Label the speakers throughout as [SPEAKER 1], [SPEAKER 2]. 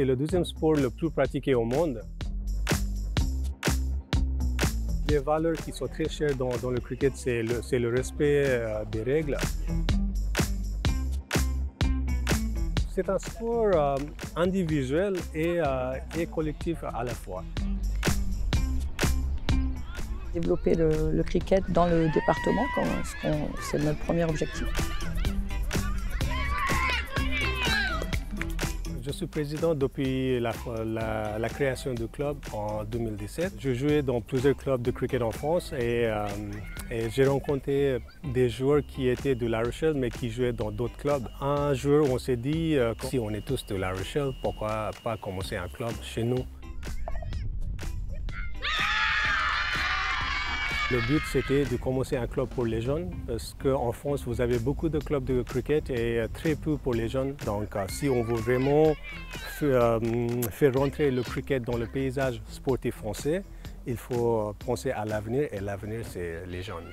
[SPEAKER 1] C'est le deuxième sport le plus pratiqué au monde. Les valeurs qui sont très chères dans le cricket, c'est le respect des règles. C'est un sport individuel et collectif à la fois.
[SPEAKER 2] Développer le cricket dans le département, c'est notre premier objectif.
[SPEAKER 1] Je suis président depuis la création du club en 2017. Je jouais dans plusieurs clubs de cricket en France et j'ai rencontré des joueurs qui étaient de La Rochelle mais qui jouaient dans d'autres clubs. Un jour, on s'est dit, si on est tous de La Rochelle, pourquoi pas commencer un club chez nous? Le but, c'était de commencer un club pour les jeunes, parce qu'en France, vous avez beaucoup de clubs de cricket et très peu pour les jeunes. Donc, si on veut vraiment faire rentrer le cricket dans le paysage sportif français, il faut penser à l'avenir, et l'avenir, c'est les jeunes.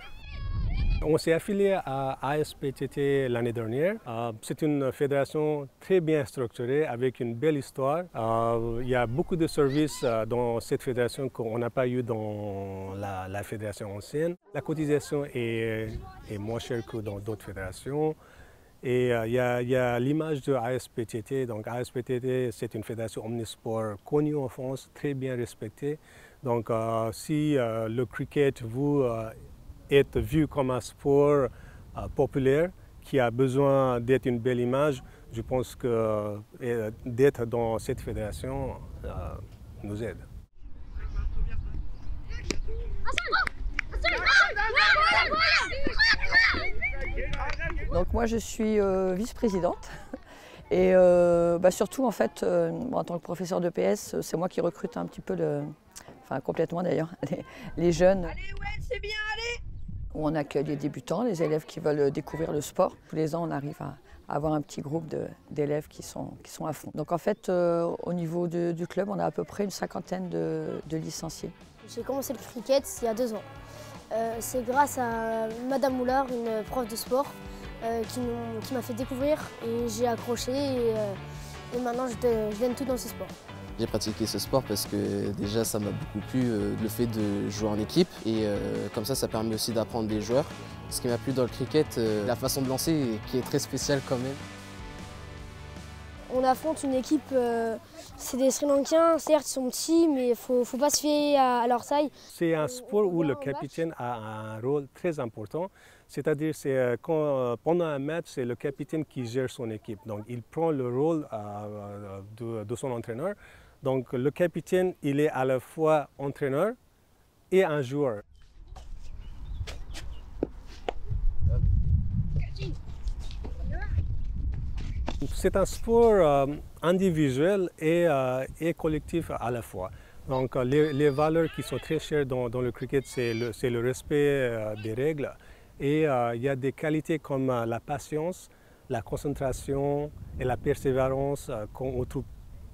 [SPEAKER 1] On s'est affilié à ASPTT l'année dernière. C'est une fédération très bien structurée avec une belle histoire. Il y a beaucoup de services dans cette fédération qu'on n'a pas eu dans la fédération ancienne. La cotisation est moins chère que dans d'autres fédérations. Et il y a l'image de ASPTT. Donc ASPTT, c'est une fédération omnisport connue en France, très bien respectée. Donc si le cricket est vu comme un sport populaire qui a besoin d'être une belle image, je pense que d'être dans cette fédération nous aide.
[SPEAKER 2] Donc moi je suis vice-présidente et surtout en fait en tant que professeur de PS, c'est moi qui recrute un petit peu enfin complètement d'ailleurs, les jeunes.
[SPEAKER 3] Allez ouais, c'est bien, allez!
[SPEAKER 2] On accueille les débutants, les élèves qui veulent découvrir le sport. Tous les ans, on arrive à avoir un petit groupe d'élèves qui sont à fond. Donc en fait, au niveau du club, on a à peu près une cinquantaine de licenciés.
[SPEAKER 4] J'ai commencé le cricket il y a 2 ans. C'est grâce à Madame Moulard, une prof de sport, qui m'a fait découvrir et j'ai accroché et maintenant je donne tout dans ce sport.
[SPEAKER 5] J'ai pratiqué ce sport parce que déjà ça m'a beaucoup plu le fait de jouer en équipe et comme ça permet aussi d'apprendre des joueurs. Ce qui m'a plu dans le cricket, la façon de lancer qui est très spéciale quand même.
[SPEAKER 4] On affronte une équipe, c'est des Sri Lankiens, certes ils sont petits mais il ne faut pas se fier à leur taille.
[SPEAKER 1] C'est un sport où le capitaine a un rôle très important, c'est-à-dire quand pendant un match, c'est le capitaine qui gère son équipe. Donc il prend le rôle de son entraîneur. Donc le capitaine, il est à la fois entraîneur et un joueur. C'est un sport individuel et collectif à la fois. Donc les valeurs qui sont très chères dans le cricket, c'est le respect des règles. Et il y a des qualités comme la patience, la concentration et la persévérance qu'on retrouve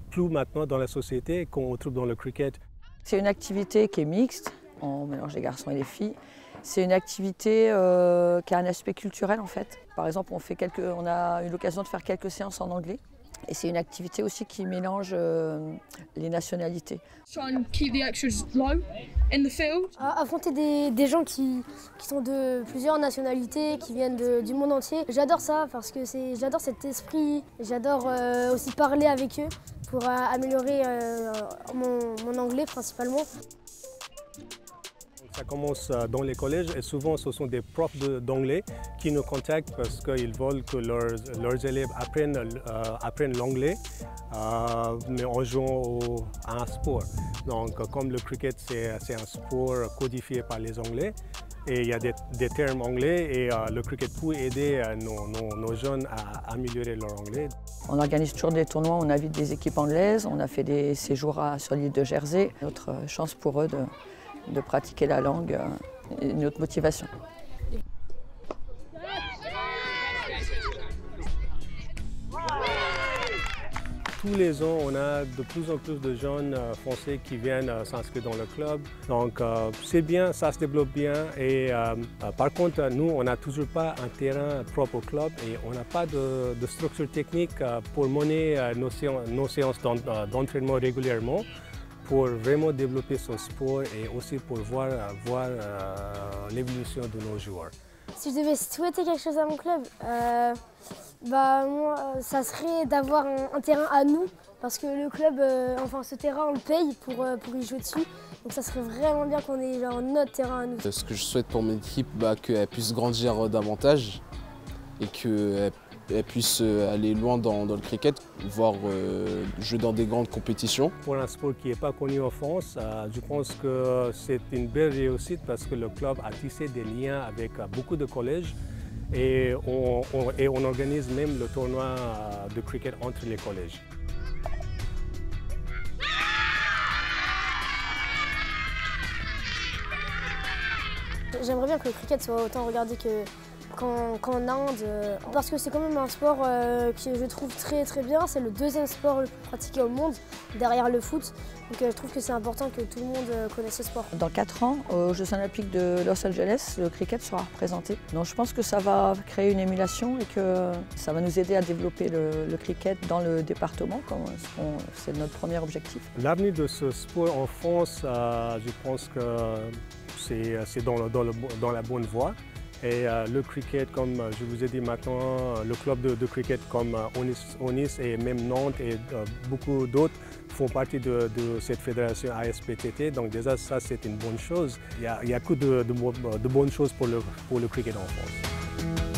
[SPEAKER 1] plus maintenant dans la société qu'on retrouve dans le cricket.
[SPEAKER 2] C'est une activité qui est mixte, on mélange les garçons et les filles. C'est une activité qui a un aspect culturel en fait. Par exemple, on a eu l'occasion de faire quelques séances en anglais. Et c'est une activité aussi qui mélange les nationalités.
[SPEAKER 4] Affronter des gens qui sont de plusieurs nationalités, qui viennent du monde entier, j'adore ça parce que j'adore cet esprit, j'adore aussi parler avec eux pour améliorer mon anglais principalement.
[SPEAKER 1] Ça commence dans les collèges et souvent ce sont des profs d'anglais qui nous contactent parce qu'ils veulent que leurs élèves apprennent l'anglais mais en jouant à un sport. Donc comme le cricket c'est un sport codifié par les Anglais et il y a des termes anglais et le cricket peut aider nos jeunes à améliorer leur anglais.
[SPEAKER 2] On organise toujours des tournois, on invite des équipes anglaises, on a fait des séjours sur l'île de Jersey. Notre chance pour eux de pratiquer la langue et notre motivation.
[SPEAKER 1] tous les ans, on a de plus en plus de jeunes français qui viennent s'inscrire dans le club. Donc c'est bien, ça se développe bien. Et par contre, nous, on n'a toujours pas un terrain propre au club et on n'a pas de structure technique pour mener nos séances d'entraînement régulièrement, pour vraiment développer ce sport et aussi pour voir l'évolution de nos joueurs.
[SPEAKER 4] Si je devais souhaiter quelque chose à mon club, moi, ça serait d'avoir un terrain à nous, parce que le club, enfin ce terrain, on le paye pour y jouer dessus. Donc ça serait vraiment bien qu'on ait notre terrain à nous.
[SPEAKER 5] Ce que je souhaite pour mon équipe, qu'elle puisse grandir davantage et qu'elle puisse aller loin dans le cricket, voire jouer dans des grandes compétitions.
[SPEAKER 1] Pour un sport qui n'est pas connu en France, je pense que c'est une belle réussite parce que le club a tissé des liens avec beaucoup de collèges et on organise même le tournoi de cricket entre les collèges.
[SPEAKER 4] J'aimerais bien que le cricket soit autant regardé qu'en Inde, parce que c'est quand même un sport que je trouve très bien. C'est le deuxième sport le plus pratiqué au monde, derrière le foot. Donc je trouve que c'est important que tout le monde connaisse ce sport.
[SPEAKER 2] Dans 4 ans, aux Jeux Olympiques de Los Angeles, le cricket sera représenté. Donc je pense que ça va créer une émulation et que ça va nous aider à développer le cricket dans le département, c'est notre premier objectif.
[SPEAKER 1] L'avenir de ce sport en France, je pense que c'est dans la bonne voie. Et le cricket, comme je vous ai dit maintenant, le club de cricket comme Onis et même Nantes et beaucoup d'autres font partie de cette fédération ASPTT. Donc déjà, ça c'est une bonne chose. Il y a que de bonnes choses pour le cricket en France.